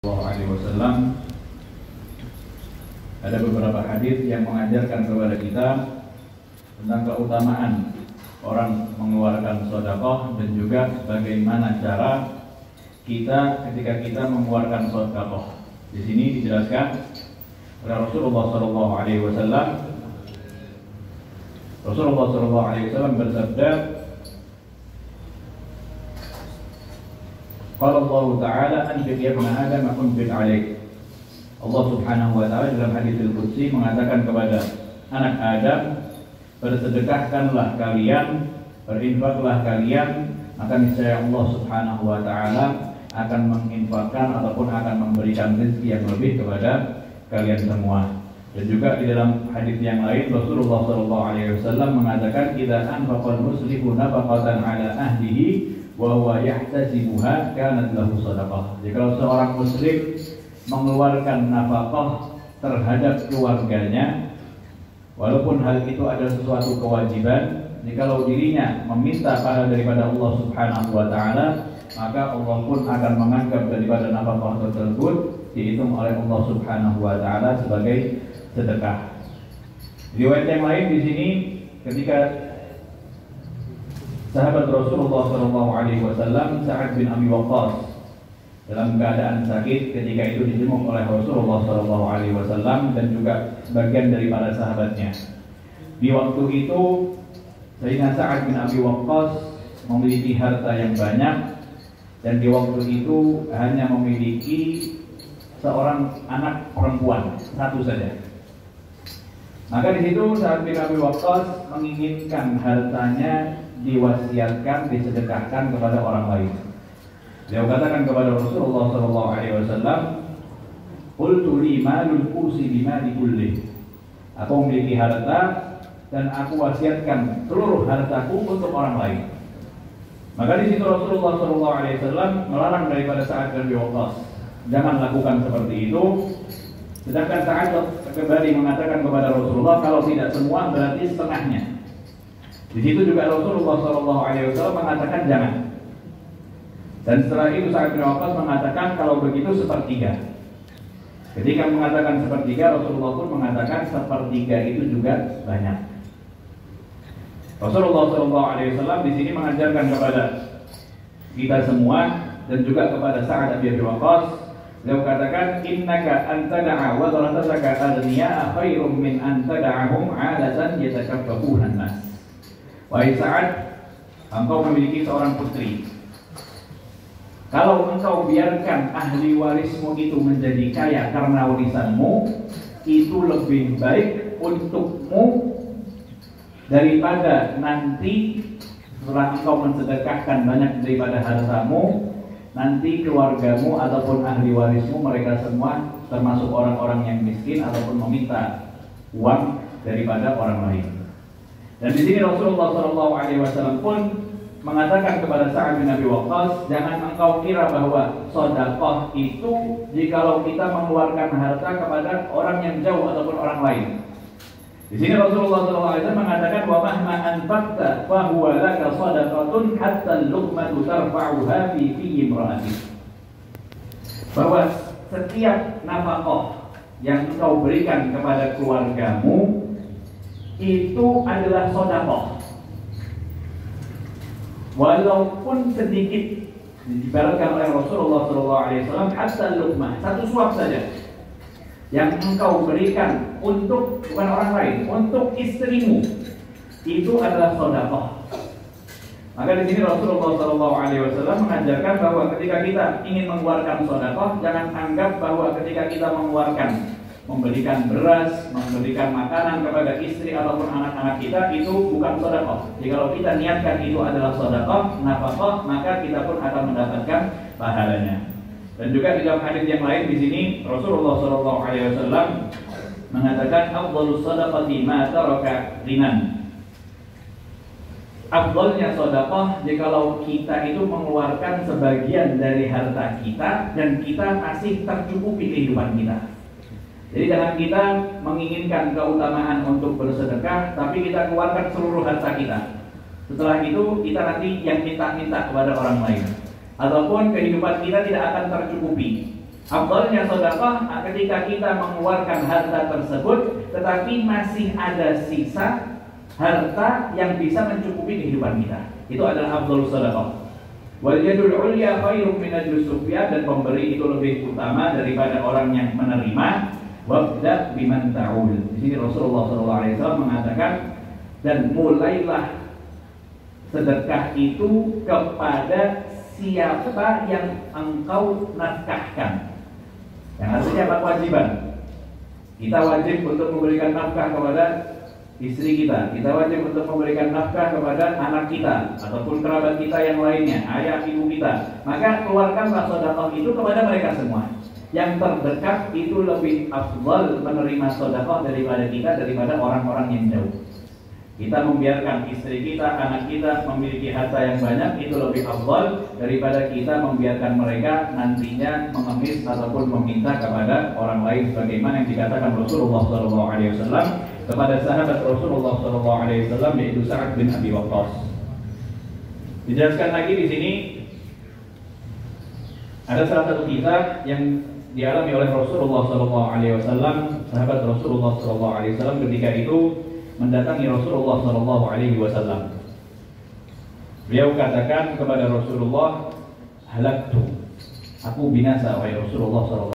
SAW. Ada beberapa hadis yang mengajarkan kepada kita tentang keutamaan orang mengeluarkan sedekah dan juga bagaimana cara kita ketika kita mengeluarkan sedekah. Di sini dijelaskan oleh Rasulullah SAW. Rasulullah SAW bersabda, qala Allah Ta'ala anfiq ya ibna Adam unfiq alaik. Allah Subhanahu wa Ta'ala dalam hadis al-Qudsi mengatakan kepada anak Adam, bersedekahkanlah kalian, berinfaklah kalian, maka niscaya Allah Subhanahu wa Ta'ala akan menginfakkan ataupun akan memberikan rezeki yang lebih kepada kalian semua. Dan juga di dalam hadis yang lain Rasulullah SAW mengatakan, idza anfaqal muslimu nafaqatan ala ahlihi wa huwa yahtasibuha kanat lahu shadaqah. Jika seorang muslim mengeluarkan nafkah terhadap keluarganya, walaupun hal itu adalah sesuatu kewajiban, jikalau dirinya meminta pahala daripada Allah Subhanahu wa Ta'ala, maka Allah pun akan menganggap daripada nafkah tersebut dihitung oleh Allah Subhanahu wa Ta'ala sebagai sedekah. Riwayat yang lain di sini ketika sahabat Rasulullah SAW Sa'ad bin Abi Waqqas dalam keadaan sakit, ketika itu dijenguk oleh Rasulullah SAW dan juga bagian dari para sahabatnya. Di waktu itu Sayyidina Sa'ad bin Abi Waqqas memiliki harta yang banyak, dan di waktu itu hanya memiliki seorang anak perempuan, satu saja. Maka di situ Sa'ad bin Abi Waqqas menginginkan hartanya diwasiatkan, disedekahkan kepada orang lain. Dia katakan kepada Rasulullah SAW, qultu li malul usi bimali kulli. Aku memiliki harta dan aku wasiatkan seluruh hartaku untuk orang lain. Maka di situ Rasulullah SAW melarang daripada Sa'ad bin Abi Waqqas, jangan lakukan seperti itu. Sedangkan Sa'ad kembali mengatakan kepada Rasulullah, kalau tidak semua berarti setengahnya. Di situ juga Rasulullah SAW mengatakan jangan. Dan setelah itu Sa'ad bin Waqqas mengatakan kalau begitu sepertiga. Ketika mengatakan sepertiga, Rasulullah pun mengatakan sepertiga itu juga banyak. Rasulullah SAW di sini mengajarkan kepada kita semua dan juga kepada Sa'ad bin Abi Waqqas. Beliau katakan, innaka antada'a wa dharataka aghniya'a khairum min antada'ahum 'alatan yatakaffafuna an-nas. Wahai Sa'ad, engkau memiliki seorang putri. Kalau engkau biarkan ahli warismu itu menjadi kaya karena warisanmu, itu lebih baik untukmu daripada nanti setelah engkau mensedekahkan banyak daripada hartamu, nanti keluargamu ataupun ahli warismu mereka semua termasuk orang-orang yang miskin ataupun meminta uang daripada orang lain. Dan di sini Rasulullah SAW pun mengatakan kepada Sa'ad bin Abi Waqqas, jangan engkau kira bahwa sedekah itu jikalau kita mengeluarkan harta kepada orang yang jauh ataupun orang lain. Di sini Rasulullah SAW mengatakan, wa mahma anfaqta fa huwa laka shadaqatun hatta al-luqmatu tarfa'uha fi imra'atik. Bahwa setiap nafkah yang engkau berikan kepada keluargamu itu adalah sedekah. Walaupun sedikit, diibaratkan oleh Rasulullah SAW, hatta luqmah, satu suap saja yang engkau berikan untuk bukan orang lain, untuk istrimu, itu adalah sedekah. Maka di sini Rasulullah SAW mengajarkan bahwa ketika kita ingin mengeluarkan sedekah, jangan anggap bahwa ketika kita mengeluarkan, memberikan beras, memberikan makanan kepada istri ataupun anak-anak kita itu bukan sedekah. Jikalau kita niatkan itu adalah sedekah, nafkah, maka kita pun akan mendapatkan pahalanya. Dan juga di dalam hadis yang lain di sini Rasulullah SAW mengatakan, afdhalus shadaqati ma taraka ghinan. Afdhalnya sedekah jikalau kita itu mengeluarkan sebagian dari harta kita dan kita masih tercukupi kehidupan kita. Jadi jangan kita menginginkan keutamaan untuk bersedekah, tapi kita keluarkan seluruh harta kita. Setelah itu kita nanti yang minta-minta kepada orang lain. Ataupun kehidupan kita tidak akan tercukupi. Afdalnya sedekah ketika kita mengeluarkan harta tersebut tetapi masih ada sisa harta yang bisa mencukupi kehidupan kita. Itu adalah afdalus sedekah. Wal yadul ulya khairum min ajris sufyan, dan pemberi itu lebih utama daripada orang yang menerima. Wabda biman ta'ul. Di sini Rasulullah SAW mengatakan, dan mulailah sedekah itu kepada siapa yang engkau nafkahkan. Yang artinya apa? Kewajiban. Kita wajib untuk memberikan nafkah kepada istri kita. Kita wajib untuk memberikan nafkah kepada anak kita ataupun kerabat kita yang lainnya, ayah ibu kita. Maka keluarkanlah sedekah itu kepada mereka semua. Yang terdekat itu lebih afdal menerima sedekah daripada kita, daripada orang-orang yang jauh. Kita membiarkan istri kita, anak kita memiliki harta yang banyak, itu lebih afdal daripada kita membiarkan mereka nantinya mengemis ataupun meminta kepada orang lain, sebagaimana yang dikatakan Rasulullah SAW kepada sahabat Rasulullah SAW, yaitu Sa'ad bin Abi Waqqas. Dijelaskan lagi di sini ada salah satu kisah yang dialami oleh Rasulullah SAW, sahabat Rasulullah SAW ketika itu mendatangi Rasulullah SAW. Beliau katakan kepada Rasulullah, halaktu, aku binasa wahai Rasulullah SAW.